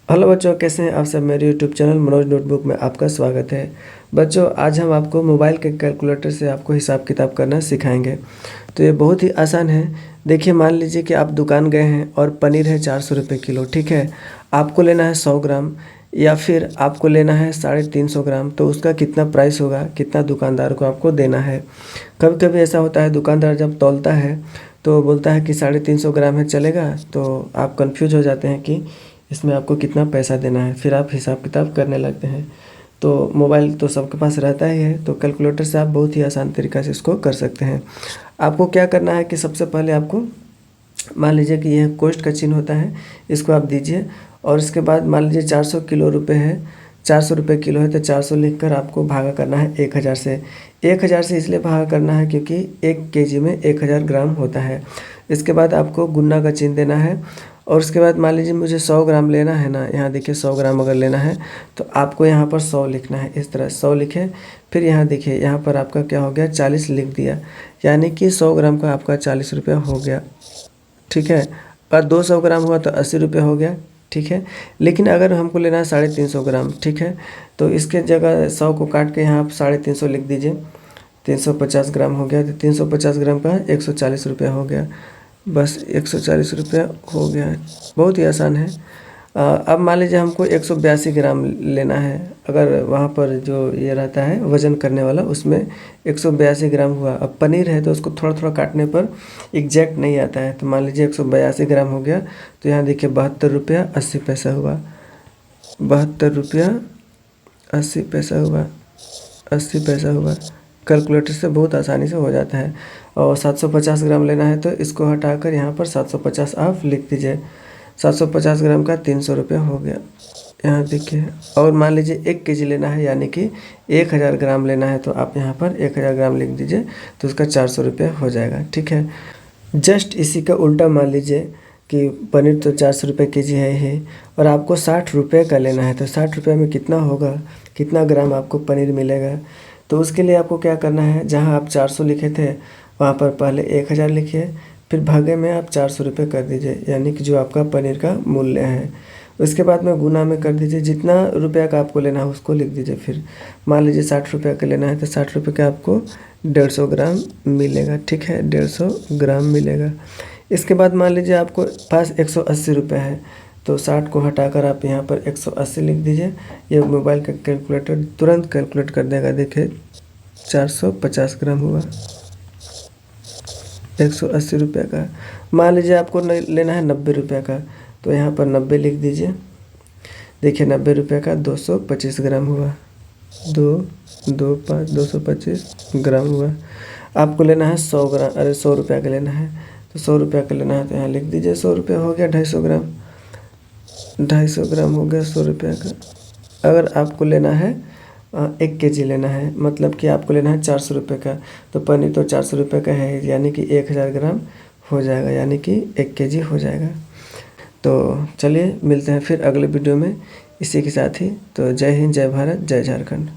Hello बच्चों, कैसे हैं आप सब। मेरे यूट्यूब चैनल मनोज नोटबुक में आपका स्वागत है। बच्चों, आज हम आपको मोबाइल के कैलकुलेटर से आपको हिसाब किताब करना सिखाएंगे। तो ये बहुत ही आसान है। देखिए, मान लीजिए कि आप दुकान गए हैं और पनीर है 400 रुपये किलो। ठीक है, आपको लेना है 100 ग्राम या फिर आपको लेना है 350 ग्राम। तो उसका कितना प्राइस होगा, कितना दुकानदार को आपको देना है। कभी कभी ऐसा होता है, दुकानदार जब तौलता है तो बोलता है कि 350 ग्राम है, चलेगा। तो आप कंफ्यूज हो जाते हैं कि इसमें आपको कितना पैसा देना है। फिर आप हिसाब किताब करने लगते हैं। तो मोबाइल तो सबके पास रहता ही है, तो कैलकुलेटर से आप बहुत ही आसान तरीक़ा से इसको कर सकते हैं। आपको क्या करना है कि सबसे पहले आपको मान लीजिए कि यह कोष्ठ का चिन्ह होता है, इसको आप दीजिए। और इसके बाद मान लीजिए 400 किलो रुपए है, 400 रुपये किलो है, तो 400 लिख कर आपको भागा करना है 1000 से। 1000 से इसलिए भागा करना है क्योंकि 1 केजी में 1000 ग्राम होता है। इसके बाद आपको गुना का चिन्ह देना है। और उसके बाद मान लीजिए मुझे 100 ग्राम लेना है ना, यहाँ देखिए 100 ग्राम अगर लेना है तो आपको यहाँ पर 100 लिखना है। इस तरह 100 लिखे, फिर यहाँ देखिए यहाँ पर आपका क्या हो गया, 40 लिख दिया। यानी कि 100 ग्राम का आपका 40 रुपया हो गया। ठीक है, और 200 ग्राम हुआ तो 80 रुपये हो गया। ठीक है, लेकिन अगर हमको लेना है 350 ग्राम, ठीक है, तो इसके जगह 100 को काट के यहाँ आप 350 लिख दीजिए। 350 ग्राम हो गया, तो 350 ग्राम का 140 रुपया हो गया। बस 140 रुपया हो गया। बहुत ही आसान है। अब मान लीजिए हमको 182 ग्राम लेना है। अगर वहाँ पर जो ये रहता है वज़न करने वाला, उसमें 182 ग्राम हुआ। अब पनीर है तो उसको थोड़ा थोड़ा काटने पर एग्जैक्ट नहीं आता है। तो मान लीजिए 182 ग्राम हो गया, तो यहाँ देखिए 72 रुपया 80 पैसा हुआ। 72 रुपया 80 पैसा हुआ, 80 पैसा हुआ। कैलकुलेटर से बहुत आसानी से हो जाता है। और 750 ग्राम लेना है तो इसको हटाकर यहाँ पर 750 आप लिख दीजिए। 750 ग्राम का 300 रुपये हो गया, यहाँ देखिए। और मान लीजिए 1 केजी लेना है, यानी कि 1000 ग्राम लेना है, तो आप यहाँ पर 1000 ग्राम लिख दीजिए, तो उसका 400 रुपये हो जाएगा। ठीक है, जस्ट इसी का उल्टा मान लीजिए कि पनीर तो 400 रुपये केजी है ही, और आपको 60 रुपये का लेना है। तो 60 रुपये में कितना होगा, कितना ग्राम आपको पनीर मिलेगा। तो उसके लिए आपको क्या करना है, जहाँ आप 400 लिखे थे वहाँ पर पहले 1000 लिखिए, फिर भागे में आप 400 रुपये कर दीजिए, यानी कि जो आपका पनीर का मूल्य है। उसके बाद में गुना में कर दीजिए, जितना रुपया का आपको लेना है उसको लिख दीजिए। फिर मान लीजिए 60 रुपये का लेना है, तो 60 रुपये का आपको 150 ग्राम मिलेगा। ठीक है, 150 ग्राम मिलेगा। इसके बाद मान लीजिए आपको पास 180 रुपये है, तो 60 को हटाकर आप यहाँ पर 180 लिख दीजिए। ये मोबाइल का कैलकुलेटर तुरंत कैलकुलेट कर देगा। देखिए 450 ग्राम हुआ, 180 रुपये का। मान लीजिए आपको लेना है 90 रुपये का, तो यहाँ पर 90 लिख दीजिए। देखिए 90 रुपये का 225 ग्राम हुआ, 225 ग्राम हुआ। आपको लेना है 100 ग्राम, अरे 100 रुपये का लेना है, तो 100 रुपये का लेना है, तो यहाँ लिख दीजिए 100 रुपये हो गया। 250 ग्राम, 250 ग्राम हो गया 100 रुपये का। अगर आपको लेना है 1 केजी लेना है, मतलब कि आपको लेना है 400 रुपये का, तो पनीर तो 400 रुपये का है, यानी कि 1000 ग्राम हो जाएगा, यानी कि 1 केजी हो जाएगा। तो चलिए मिलते हैं फिर अगले वीडियो में इसी के साथ ही। तो जय हिंद, जय भारत, जय झारखंड।